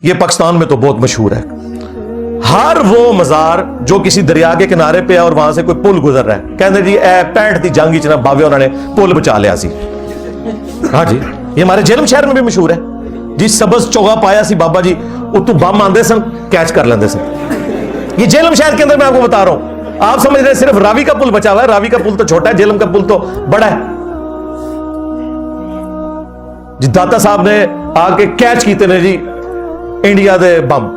یہ پاکستان میں تو بہت مشہور ہے. ہر وہ مزار جو کسی دریا کے کنارے پہ ہے اور وہاں سے کوئی پل گزر رہا ہے, کہتے جی اے 65 دی جنگ چ باوے انہوں نے پل بچا لیا سی. ہاں جی, یہ ہمارے جہلم شہر میں بھی مشہور ہے جی. سبز چوگا پایا سی بابا جی, اتو بم آندے سن کیچ کر لیندے سن. یہ جہلم شہر کے اندر میں آپ کو بتا رہا ہوں. آپ سمجھ رہے ہیں صرف راوی کا پل بچا ہوا ہے. راوی کا پل تو چھوٹا ہے, جہلم کا پل تو بڑا ہے جی. داتا صاحب نے آ کے کیچ کیتے نے جی انڈیا دے بم.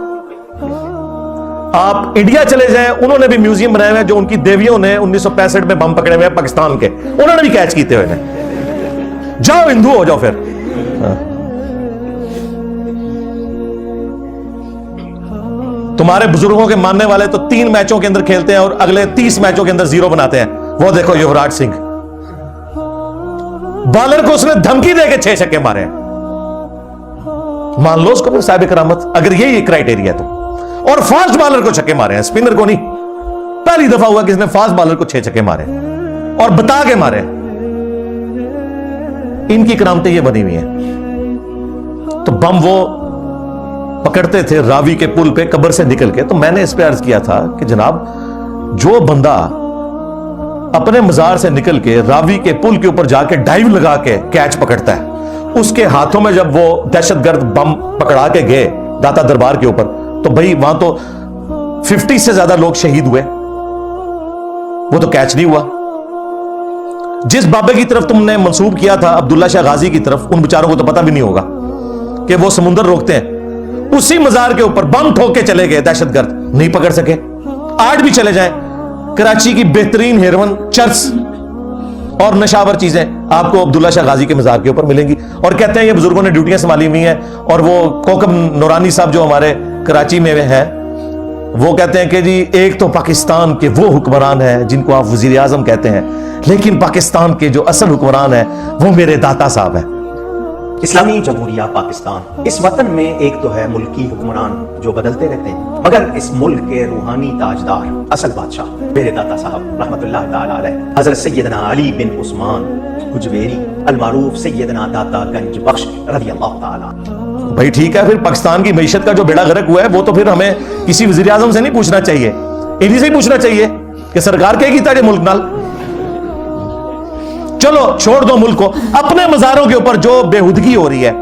آپ انڈیا چلے جائیں, انہوں نے بھی میوزیم بنائے ہوئے ہیں جو ان کی دیویوں نے 1965 میں بم پکڑے ہوئے ہیں پاکستان کے, انہوں نے بھی کیچ کیتے ہوئے ہیں. جاؤ ہندو ہو جاؤ پھر. تمہارے بزرگوں کے ماننے والے تو 3 میچوں کے اندر کھیلتے ہیں اور اگلے 30 میچوں کے اندر 0 بناتے ہیں. وہ دیکھو یوراج سنگھ, بالر کو اس نے دھمکی دے کے 6 چھکے مارے ہیں. مان لو اس کو صاحب کرامت اگر یہی کرائیٹیریا ہے تو. اور فاسٹ بالر کو چھکے مارے ہیں, اسپنر کو نہیں. پہلی دفعہ ہوا کہ اس نے فاسٹ بالر کو 6 چھکے مارے اور بتا کے مارے. ان کی کرامتیں یہ بنی ہوئی ہیں. تو بم وہ پکڑتے تھے راوی کے پل پہ قبر سے نکل کے. تو میں نے اس پہ عرض کیا تھا کہ جناب جو بندہ اپنے مزار سے نکل کے راوی کے پل کے اوپر جا کے ڈائیو لگا کے کیچ پکڑتا ہے, اس کے ہاتھوں میں جب وہ دہشت گرد بم پکڑا کے گئے داتا دربار کے اوپر, تو بھائی وہاں تو 50 سے زیادہ لوگ شہید ہوئے, وہ تو کیچ نہیں ہوا. جس بابے کی طرف تم نے منسوب کیا تھا عبداللہ شاہ غازی کی طرف, ان بیچاروں کو تو پتہ بھی نہیں ہوگا کہ وہ سمندر روکتے ہیں. اسی مزار کے اوپر بم ٹھوک کے چلے گئے دہشت گرد, نہیں پکڑ سکے. آج بھی چلے جائیں کراچی کی بہترین ہیروئن چرس اور نشاور چیزیں آپ کو عبداللہ شاہ غازی کے مزار کے اوپر ملیں گی. اور کہتے ہیں یہ بزرگوں نے ڈیوٹیاں سنبھالی ہوئی ہیں. اور وہ کوکب نورانی صاحب جو ہمارے کراچی میں ہیں, وہ کہتے ہیں کہ جی ایک تو پاکستان کے وہ حکمران ہیں جن کو آپ وزیر اعظم کہتے ہیں, لیکن پاکستان کے جو اصل حکمران ہیں وہ میرے داتا صاحب ہیں. اسلامی جمہوریہ پاکستان, اس وطن میں ایک تو ہے ملکی حکمران جو بدلتے رہتے ہیں, مگر اس ملک کے روحانی تاجدار اصل بادشاہ میرے داتا صاحب رحمت اللہ تعالی علیہ حضرت سیدنا علی بن عثمان حجویری المعروف سیدنا داتا گنج بخش رضی اللہ تعالی. بھائی ٹھیک ہے, پھر پاکستان کی معیشت کا جو بیڑا غرق ہوا ہے وہ تو پھر ہمیں کسی وزیر اعظم سے نہیں پوچھنا چاہیے, انہی سے ہی پوچھنا چاہیے کہ سرکار کیا کیتا ہے ملک نال. چلو چھوڑ دو ملک کو. اپنے مزاروں کے اوپر جو بےہودگی ہو رہی ہے,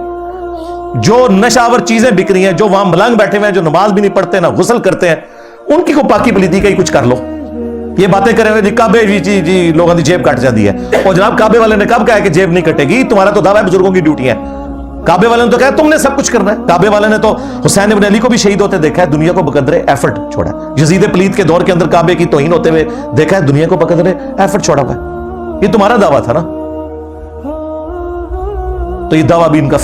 جو نشاور چیزیں بک رہی ہیں, جو وہاں ملنگ بیٹھے ہوئے ہیں, جو نماز بھی نہیں پڑھتے نہ غسل کرتے ہیں, ان کی کو پاکی پلیتی کا ہی کچھ کر لو. یہ باتیں کرے ہوئے جی کعبے جی لوگوں کی جیب کٹ جاتی ہے. اور جناب کعبے والے نے کب کہا کہ جیب نہیں کٹے گی؟ تمہارا تو دعویٰ ہے بزرگوں کی ڈیوٹی ہے. کعبے والے نے تو کہا تم نے سب کچھ کرنا ہے. کعبے والے نے تو حسین ابن علی کو بھی شہید ہوتے دیکھا ہے, دنیا کو بقدر ایفرٹ چھوڑا ہے. یزید پلیت کے دور کے اندر کعبے کی توہین ہوتے ہوئے دیکھا ہے, دنیا کو بقدر ایفرٹ چھوڑا ہوا ہے. یہ تمہارا دعویٰ تھا نا, تو یہ دعویٰ بھی ان کا